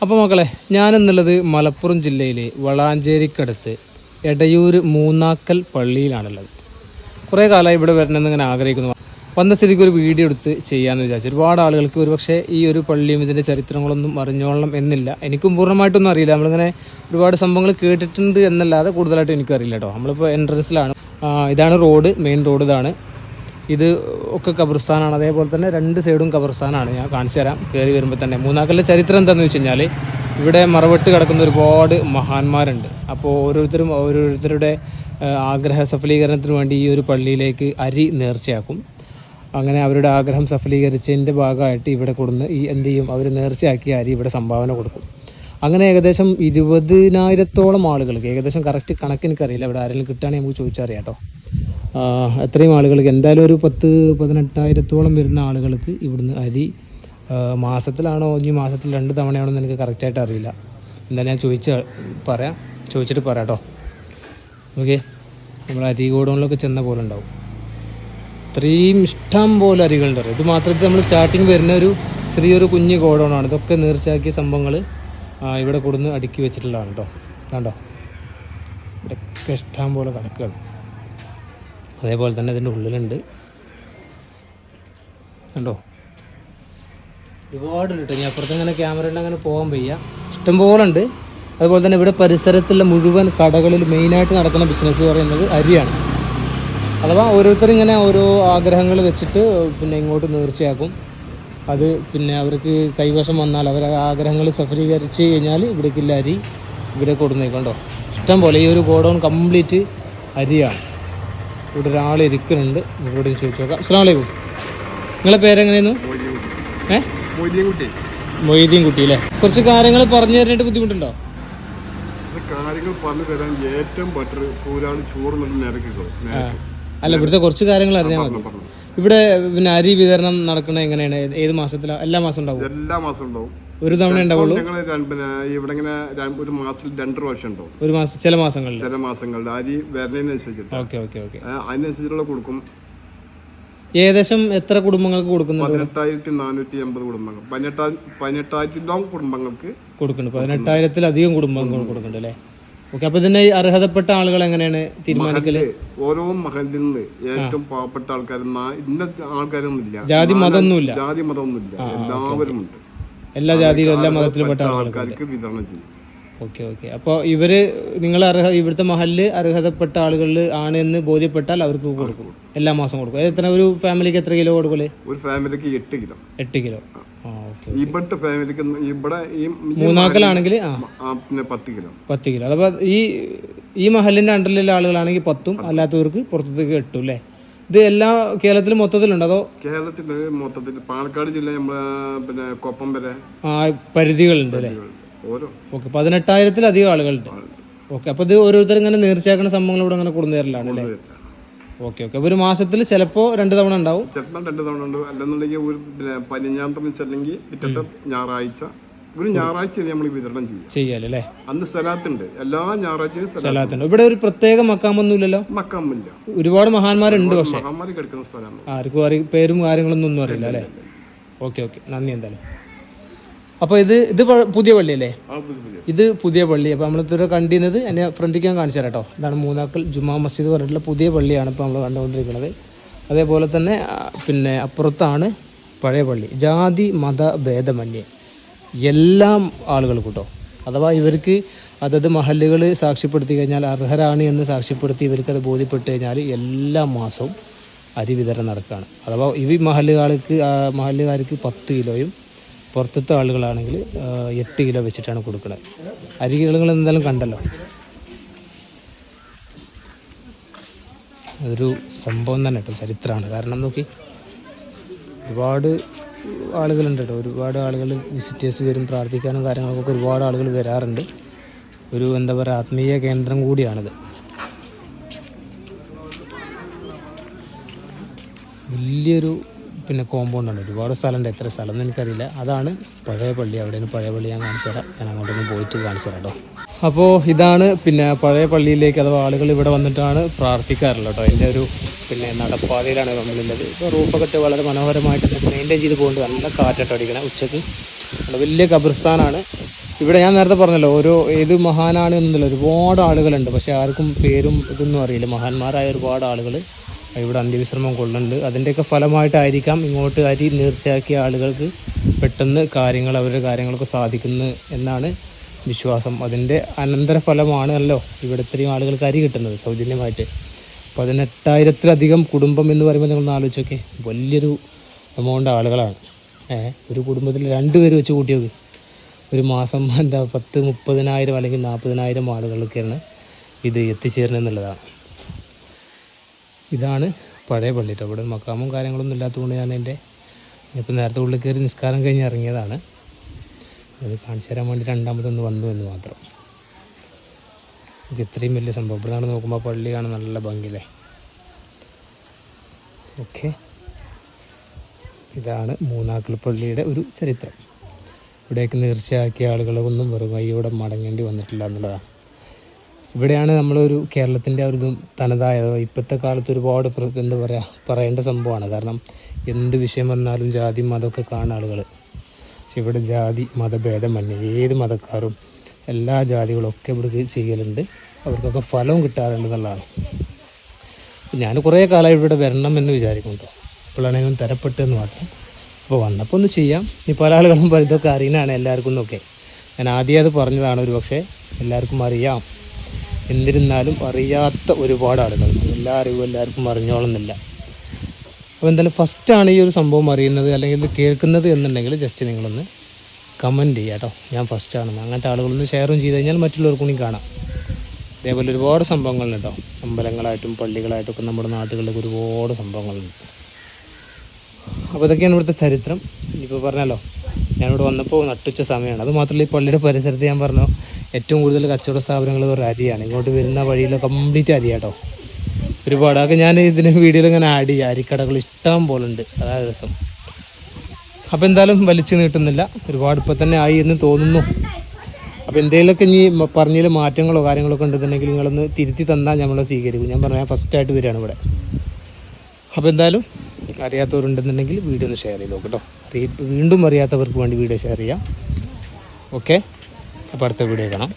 അപ്പോൾ മക്കളെ, ഞാനെന്നുള്ളത് മലപ്പുറം ജില്ലയിലെ വളാഞ്ചേരിക്കടുത്ത് എടയൂർ മൂന്നാക്കൽ പള്ളിയിലാണുള്ളത്. കുറേ കാലമായി ഇവിടെ വരണമെന്ന് ഇങ്ങനെ ആഗ്രഹിക്കുന്നു. വന്ന സ്ഥിതിക്ക് ഒരു വീഡിയോ എടുത്ത് ചെയ്യാമെന്ന് വിചാരിച്ചു. ഒരുപാട് ആളുകൾക്ക് ഒരുപക്ഷെ ഈ ഒരു പള്ളിയും ഇതിൻ്റെ ചരിത്രങ്ങളൊന്നും അറിഞ്ഞോളണം എന്നില്ല. എനിക്കും പൂർണ്ണമായിട്ടൊന്നും അറിയില്ല. നമ്മളിങ്ങനെ ഒരുപാട് സംഭവങ്ങൾ കേട്ടിട്ടുണ്ട് എന്നല്ലാതെ കൂടുതലായിട്ട് എനിക്കറിയില്ല കേട്ടോ. നമ്മളിപ്പോൾ എൻട്രൻസിലാണ്. ഇതാണ് റോഡ്, മെയിൻ റോഡ് ഇതാണ്. ഇത് ഒക്കെ ഖബർസ്ഥാനാണ്. അതേപോലെ തന്നെ രണ്ട് സൈഡും ഖബർസ്ഥാനാണ്. ഞാൻ കാണിച്ചു തരാം. കയറി വരുമ്പോൾ തന്നെ മൂന്നാക്കലിൻ്റെ ചരിത്രം എന്താണെന്ന് വെച്ച് കഴിഞ്ഞാൽ, ഇവിടെ മറവിട്ട് കിടക്കുന്ന ഒരുപാട് മഹാന്മാരുണ്ട്. അപ്പോൾ ഓരോരുത്തരുടെ ആഗ്രഹ സഫലീകരണത്തിന് വേണ്ടി ഈ ഒരു പള്ളിയിലേക്ക് അരി നേർച്ചയാക്കും. അങ്ങനെ അവരുടെ ആഗ്രഹം സഫലീകരിച്ചതിൻ്റെ ഭാഗമായിട്ട് ഇവിടെ കൊടുന്ന് എന്ത് ചെയ്യും, അവർ നേർച്ചയാക്കിയ അരി ഇവിടെ സംഭാവന കൊടുക്കും. അങ്ങനെ ഏകദേശം 20,000-ഓളം ആളുകൾക്ക്, ഏകദേശം കറക്റ്റ് കണക്ക് എനിക്കറിയില്ല, ഇവിടെ ആരെങ്കിലും കിട്ടുകയാണെങ്കിൽ നമുക്ക് ചോദിച്ചറിയാം കേട്ടോ. എത്രയും ആളുകൾക്ക്, എന്തായാലും ഒരു 10-18,000-ഓളം വരുന്ന ആളുകൾക്ക് ഇവിടുന്ന് അരി മാസത്തിലാണോ ഈ മാസത്തിൽ 2 തവണയാണോ എന്ന് എനിക്ക് കറക്റ്റായിട്ട് അറിയില്ല. എന്തായാലും ഞാൻ ചോദിച്ചിട്ട് പറയാം കേട്ടോ. ഓക്കെ, നമ്മൾ അരി ഗോഡൗണിലൊക്കെ ചെന്ന പോലെ ഉണ്ടാവും. ഇത്രയും ഇഷ്ടം പോലെ അരികളുണ്ട്. ഇത് മാത്രത്തിൽ നമ്മൾ സ്റ്റാർട്ടിങ് വരുന്ന ഒരു ചെറിയൊരു കുഞ്ഞ് ഗോഡൗണാണ്. ഇതൊക്കെ നേർച്ചയാക്കിയ സംഭവങ്ങൾ ഇവിടെ കൊടുന്ന് അടുക്കി വെച്ചിട്ടുള്ളതാണ് കേട്ടോ. കണ്ടോ, ഇവിടെയൊക്കെ ഇഷ്ടം പോലെ കണക്കുകൾ. അതേപോലെ തന്നെ ഇതിൻ്റെ ഉള്ളിലുണ്ട് കണ്ടോ, ഒരുപാടുണ്ട് കേട്ടോ. ഞാൻ അപ്പുറത്ത് ഇങ്ങനെ ക്യാമറ ഉണ്ട്, അങ്ങനെ പോകാൻ വയ്യ, ഇഷ്ടംപോലെ ഉണ്ട്. അതുപോലെ തന്നെ ഇവിടെ പരിസരത്തുള്ള മുഴുവൻ കടകളിൽ മെയിനായിട്ട് നടക്കുന്ന ബിസിനസ് പറയുന്നത് അരിയാണ്. അഥവാ ഓരോരുത്തർ ഇങ്ങനെ ഓരോ ആഗ്രഹങ്ങൾ വെച്ചിട്ട് പിന്നെ ഇങ്ങോട്ട് നേർച്ചയാക്കും. അത് പിന്നെ അവർക്ക് കൈവശം വന്നാൽ അവർ ആഗ്രഹങ്ങൾ സഫലീകരിച്ച് കഴിഞ്ഞാൽ ഇവിടേക്കുള്ള അരി ഇവിടെ കൊടുന്നേക്കണ്ടോ. ഇഷ്ടം പോലെ ഈ ഒരു ഗോഡൗൺ കംപ്ലീറ്റ് അരിയാണ്. ഇവിടെ ഒരാൾ ഇരിക്കുന്നുണ്ട്, ഇവിടെ ചോദിച്ചു നോക്കാം. അസ്സലാമു അലൈക്കും, നിങ്ങളെ പേരെങ്ങനെയായിരുന്നു? മൊയ്തീൻ കുട്ടി അല്ലേ? കുറച്ച് കാര്യങ്ങൾ പറഞ്ഞു തരാനായിട്ട് ബുദ്ധിമുട്ടുണ്ടോ? കാര്യങ്ങൾ പറഞ്ഞു തരാൻ ഏറ്റവും ബെറ്റർ ഒരാൾ ചോറ് നിരക്കിക്കോ. അല്ല, ഇവിടുത്തെ കുറച്ച് കാര്യങ്ങൾ അറിയാൻ മതി. ഇവിടെ പിന്നെ അരി വിതരണം നടക്കുന്നത് എങ്ങനെയാണ്? ഏത് മാസത്തിലാണ്? എല്ലാ മാസം ഉണ്ടാവും? എല്ലാ മാസം ഉണ്ടാവും. ഒരു തവണ ഉണ്ടാവുള്ളൂ? ഇവിടെ ഇങ്ങനെ ഒരു മാസത്തിൽ 2 പ്രാവശ്യം ഉണ്ടാവും. ഒരു മാസം, ചില മാസങ്ങളിൽ അരി വരുന്നതിനനുസരിച്ചിട്ട് അതിനനുസരിച്ചുള്ള കൊടുക്കും. ഏകദേശം എത്ര കുടുംബങ്ങൾക്ക് കൊടുക്കുന്നത്? 18,480 കുടുംബങ്ങൾ, 18,000 കുടുംബങ്ങൾക്ക് കൊടുക്കുന്നുണ്ട്. 18,000-ലധികം കുടുംബങ്ങൾ കൊടുക്കുന്നുണ്ട് അല്ലേ? ഓക്കെ. അപ്പൊ ഇതിന്റെ അർഹതപ്പെട്ട ആളുകൾ എങ്ങനെയാണ് തീരുമാനിക്കല്? ഓരോ മഹലിൽ നിന്ന് ഏറ്റവും പാവപ്പെട്ട ആൾക്കാർ, ഇന്ന ആൾക്കാരൊന്നുമില്ല, ജാതി മതമൊന്നുമില്ല, എല്ലാവരും ഉണ്ട്. എല്ലാ ജാതിയിലും എല്ലാ മതത്തിലും പെട്ട ആൾക്കാർക്ക് വിതരണം ചെയ്യും. Okay okay. അപ്പോൾ നിങ്ങൾ ഇവിടുത്തെ മഹലില് അർഹതപ്പെട്ട ആളുകളിൽ ആണ് എന്ന് ബോധ്യപ്പെട്ടാൽ അവർക്ക് കൊടുക്കും, എല്ലാ മാസം കൊടുക്കും. എത്ര ഒരു ഫാമിലിക്ക് എത്ര കിലോ കൊടുക്കല്? ഒരു ഫാമിലിക്ക് 8 കിലോ. 8 കിലോ. ഇവിടുത്തെ ഫാമിലിക്ക് ഇവിടെ മൂന്നാക്കലാണെങ്കിൽ പിന്നെ 10 കിലോ. 10 കിലോ. അപ്പൊ ഈ മഹലിന്റെ അണ്ടറിലുള്ള ആളുകളാണെങ്കിൽ 10ഉം, അല്ലാത്തവർക്ക് പുറത്തേക്ക് 8ഉം അല്ലേ? ഇത് എല്ലാ കേരളത്തിലും മൊത്തത്തിലുണ്ടോ അതോ? കേരളത്തില് മൊത്തത്തിൽ പാലക്കാട് ജില്ല നമ്മളെ പിന്നെ കൊപ്പം വരെ പരിധികളുണ്ട് അല്ലേ? ഓക്കെ. 18,000-ലധികം ആളുകളുണ്ട്. ഓക്കെ. അപ്പൊ ഇത് ഓരോരുത്തരും ഇങ്ങനെ നേർച്ചയാക്കുന്ന സംഭവങ്ങൾ ഇവിടെ അങ്ങനെ കൊണ്ടു തരലാണ് അല്ലേ? Okay okay. അപ്പൊ ഒരു മാസത്തിൽ ചിലപ്പോ 2 തവണ ഉണ്ടാവും. ചിലപ്പോൾ 2 തവണ ഉണ്ട്. അല്ലെന്നുണ്ടെങ്കിൽ ഒരു പതിനഞ്ചാമത്തെ അല്ലെങ്കിൽ പിറ്റത്തെ ഞായറാഴ്ച, ഒരു ഞായറാഴ്ച നമ്മൾ വിതരണം ചെയ്യാലേ. അന്ന് സ്ഥലത്തുണ്ട്, എല്ലാ ഞായറാഴ്ചയും സ്ഥലത്തുണ്ട്. ഇവിടെ ഒരു പ്രത്യേക മക്കാമൊന്നുമില്ലല്ലോ? മക്കാമില്ല. ഒരുപാട് മഹാന്മാരുണ്ട്, പക്ഷേ മഹാന്മാർ കിടക്കുന്ന സ്ഥലമാണ്. ആർക്കും പേരും കാര്യങ്ങളൊന്നും ഒന്നും അറിയില്ല അല്ലേ? ഓക്കെ ഓക്കെ, നന്ദി എന്തായാലും. അപ്പോൾ ഇത് പുതിയ പള്ളി അല്ലേ? ഇത് പുതിയ പള്ളി. അപ്പോൾ നമ്മളിതുവരെ കണ്ടിരുന്നത് എൻ്റെ ഫ്രണ്ടിലേക്ക് ഞാൻ കാണിച്ചു തരാം കേട്ടോ. ഇതാണ് മൂന്നാക്കൽ ജുമാ മസ്ജിദ് പറഞ്ഞിട്ടുള്ള പുതിയ പള്ളിയാണ് ഇപ്പോൾ നമ്മൾ കണ്ടുകൊണ്ടിരിക്കുന്നത്. അതേപോലെ തന്നെ പിന്നെ അപ്പുറത്താണ് പഴയ പള്ളി. ജാതി മത ഭേദമന്യേ എല്ലാ ആളുകൾക്കും കേട്ടോ. അഥവാ ഇവർക്ക് അതത് മഹല്ലുകൾ സാക്ഷ്യപ്പെടുത്തി കഴിഞ്ഞാൽ അർഹരാണ് എന്ന് സാക്ഷ്യപ്പെടുത്തി ഇവർക്കത് ബോധ്യപ്പെട്ട് കഴിഞ്ഞാൽ എല്ലാ മാസവും അരി വിതരണം നടക്കുകയാണ്. അഥവാ ഈ മഹല്ലുകാർക്ക് 10 കിലോയും പുറത്തത്തെ ആളുകളാണെങ്കിൽ 8 കിലോ വെച്ചിട്ടാണ് കൊടുക്കുന്നത്. അരികൾ എന്തായാലും കണ്ടല്ലോ. അതൊരു സംഭവം തന്നെ കേട്ടോ, ചരിത്രമാണ്. കാരണം നോക്കി, ഒരുപാട് ആളുകളുണ്ട് കേട്ടോ. ഒരുപാട് ആളുകൾ വിസിറ്റേഴ്സ് വരും, പ്രാർത്ഥിക്കാനും കാര്യങ്ങൾക്കൊക്കെ ഒരുപാട് ആളുകൾ വരാറുണ്ട്. ഒരു എന്താ പറയുക, ആത്മീയ കേന്ദ്രം കൂടിയാണിത്. വലിയൊരു പിന്നെ കോമ്പൗണ്ടാണ്, ഒരുപാട് സ്ഥലമുണ്ട്. എത്ര സ്ഥലം എന്ന് എനിക്കറിയില്ല. അതാണ് പഴയ പള്ളി. അവിടെയാണ് പഴയ പള്ളി. ഞാൻ കാണിച്ചു തരാം. ഞാൻ അങ്ങോട്ടൊന്ന് പോയിട്ട് കാണിച്ചു തരാം കേട്ടോ. അപ്പോൾ ഇതാണ് പിന്നെ പഴയ പള്ളിയിലേക്ക്, അഥവാ ആളുകൾ ഇവിടെ വന്നിട്ടാണ് പ്രാർത്ഥിക്കാറുള്ളത് കേട്ടോ. അതിൻ്റെ ഒരു പിന്നെ നടപ്പാതയിലാണ് നമ്മളുള്ളത്. ഇപ്പോൾ റൂഫൊക്കെ വളരെ മനോഹരമായിട്ട് മെയിൻറ്റെയിൻ ചെയ്ത് പോകുന്നുണ്ട്. നല്ല കാറ്റായിട്ട് അടിക്കണം ഉച്ചക്ക്. വലിയ ഖബർസ്ഥാനാണ്. ഇവിടെ ഞാൻ നേരത്തെ പറഞ്ഞല്ലോ ഓരോ ഏത് മഹാനാണ് എന്നല്ല, ഒരുപാട് ആളുകളുണ്ട്, പക്ഷെ ആർക്കും പേരും ഇതൊന്നും അറിയില്ല. മഹാന്മാരായ ഒരുപാട് ആളുകൾ ഇവിടെ അന്ത്യവിശ്രമം കൊള്ളുന്നുണ്ട്. അതിൻ്റെയൊക്കെ ഫലമായിട്ടായിരിക്കാം ഇങ്ങോട്ട് അരി നേർച്ചയാക്കിയ ആളുകൾക്ക് പെട്ടെന്ന് അവരുടെ കാര്യങ്ങളൊക്കെ സാധിക്കുന്നു എന്നാണ് വിശ്വാസം. അതിൻ്റെ അനന്തരഫലമാണല്ലോ ഇവിടെ ഇത്രയും ആളുകൾക്ക് അരി കിട്ടുന്നത് സൗജന്യമായിട്ട്. 18,000-ത്തിലധികം കുടുംബം എന്ന് പറയുമ്പോൾ നിങ്ങളൊന്ന് ആലോചിച്ചൊക്കെ, വലിയൊരു എമൗണ്ട് ആളുകളാണ്. ഒരു കുടുംബത്തിൽ 2 പേര് വെച്ച് കൂട്ടിയത് ഒരു മാസം 10-30,000 അല്ലെങ്കിൽ 40,000 ആളുകൾക്കാണ് ഇത് എത്തിച്ചേരുന്നത് എന്നുള്ളതാണ്. ഇതാണ് പഴയ പള്ളി കേട്ടോ. ഇവിടെ മക്കാമും കാര്യങ്ങളൊന്നും ഇല്ലാത്തതുകൊണ്ട് ഞാൻ ഇപ്പോൾ നേരത്തെ ഉള്ളിൽ കയറി നിസ്കാരം കഴിഞ്ഞ് ഇറങ്ങിയതാണ്. അത് കാണിച്ചു തരാൻ വേണ്ടി രണ്ടാമതൊന്ന് വന്നു എന്ന് മാത്രം. ഇത് ഇത്രയും വലിയ സംഭവം ഇവിടെ നിന്ന് നോക്കുമ്പോൾ പള്ളി കാണാൻ നല്ല ഭംഗിയില്ലേ. ഓക്കെ, ഇതാണ് മൂന്നാക്കൽ പള്ളിയുടെ ഒരു ചരിത്രം. ഇവിടേക്ക് നേർച്ചയാക്കിയ ആളുകളൊന്നും വെറും കൈയോടെ മടങ്ങേണ്ടി വന്നിട്ടില്ല എന്നുള്ളതാണ്. ഇവിടെയാണ് നമ്മളൊരു കേരളത്തിൻ്റെ ഒരു ഇതും തനതായ ഇപ്പോഴത്തെ കാലത്ത് ഒരുപാട് എന്താ പറയുക പറയേണ്ട സംഭവമാണ്. കാരണം എന്ത് വിഷയം വന്നാലും ജാതി മതമൊക്കെ കാണുന്ന ആളുകൾ, പക്ഷെ ഇവിടെ ജാതി മതഭേദമന്യേ ഏത് മതക്കാരും എല്ലാ ജാതികളൊക്കെ ഇവിടെ ചെയ്യലുണ്ട്. അവർക്കൊക്കെ ഫലവും കിട്ടാറുണ്ട് എന്നുള്ളതാണ്. ഞാൻ കുറേ കാലമായി ഇവിടെ വരണം എന്ന് വിചാരിക്കുന്നുണ്ടോ, ഇപ്പോഴാണ് ഞാൻ തരപ്പെട്ടെന്ന് മാത്രം. അപ്പോൾ വന്നപ്പോൾ ഒന്ന് ചെയ്യാം. ഈ പല ആളുകളും ഇതൊക്കെ അറിയുന്നതാണ് എല്ലാവർക്കും എന്നൊക്കെ. ഞാൻ ആദ്യം അത് പറഞ്ഞതാണ്, ഒരു പക്ഷേ എല്ലാവർക്കും അറിയാം. എന്നിരുന്നാലും അറിയാത്ത ഒരുപാട് ആളുകൾ, എല്ലാ അറിവും എല്ലാവർക്കും അറിഞ്ഞോളുന്നില്ല. അപ്പോൾ എന്തായാലും ഫസ്റ്റാണ് ഈ ഒരു സംഭവം അറിയുന്നത് അല്ലെങ്കിൽ ഇത് കേൾക്കുന്നത് എന്നുണ്ടെങ്കിൽ ജസ്റ്റ് നിങ്ങളൊന്ന് കമൻറ്റ് ചെയ്യുക കേട്ടോ, ഞാൻ ഫസ്റ്റാണെന്ന്. അങ്ങനത്തെ ആളുകളൊന്ന് ഷെയറും ചെയ്ത് കഴിഞ്ഞാൽ മറ്റുള്ളവർക്കും കൂടി കാണാം. അതേപോലെ ഒരുപാട് സംഭവങ്ങളുണ്ട് കേട്ടോ, അമ്പലങ്ങളായിട്ടും പള്ളികളായിട്ടും ഒക്കെ നമ്മുടെ നാട്ടുകളിലൊക്കെ ഒരുപാട് സംഭവങ്ങളുണ്ട്. അപ്പോൾ ഇതൊക്കെയാണ് ഇവിടുത്തെ ചരിത്രം. ഇപ്പോൾ പറഞ്ഞല്ലോ ഞാനിവിടെ വന്നപ്പോൾ നട്ടുച്ച സമയമാണ്. അത് മാത്രമല്ല ഈ പള്ളിയുടെ പരിസരത്ത് ഞാൻ പറഞ്ഞു ഏറ്റവും കൂടുതൽ കച്ചവട സ്ഥാപനങ്ങൾ ഒരു അരിയാണ്. ഇങ്ങോട്ട് വരുന്ന വഴിയിൽ കംപ്ലീറ്റ് അരി കേട്ടോ, ഒരുപാട്. അതൊക്കെ ഞാൻ ഇതിന് വീഡിയോയിൽ ഇങ്ങനെ ആഡ് ചെയ്യുക. അരിക്കടകൾ ഇഷ്ടം പോലെ ഉണ്ട്, അതായത് രസം. അപ്പോൾ എന്തായാലും വലിച്ചു നീട്ടുന്നില്ല, ഒരുപാട് ഇപ്പോൾ തന്നെ ആയി എന്ന് തോന്നുന്നു. അപ്പോൾ എന്തെങ്കിലുമൊക്കെ ഇനി പറഞ്ഞതിൽ മാറ്റങ്ങളോ കാര്യങ്ങളൊക്കെ ഉണ്ടെന്നുണ്ടെങ്കിൽ നിങ്ങളൊന്ന് തിരുത്തി തന്നാൽ നമ്മളെ സ്വീകരിക്കും. ഞാൻ പറഞ്ഞാൽ ഫസ്റ്റായിട്ട് വരികയാണ് ഇവിടെ. അപ്പോൾ എന്തായാലും അറിയാത്തവരുണ്ടെന്നുണ്ടെങ്കിൽ വീഡിയോ ഒന്ന് ഷെയർ ചെയ്ത് നോക്കും കേട്ടോ. വീണ്ടും അറിയാത്തവർക്ക് വേണ്ടി വീഡിയോ ഷെയർ ചെയ്യാം. ഓക്കെ, അപ്പോൾ അടുത്ത വീഡിയോ കാണാം.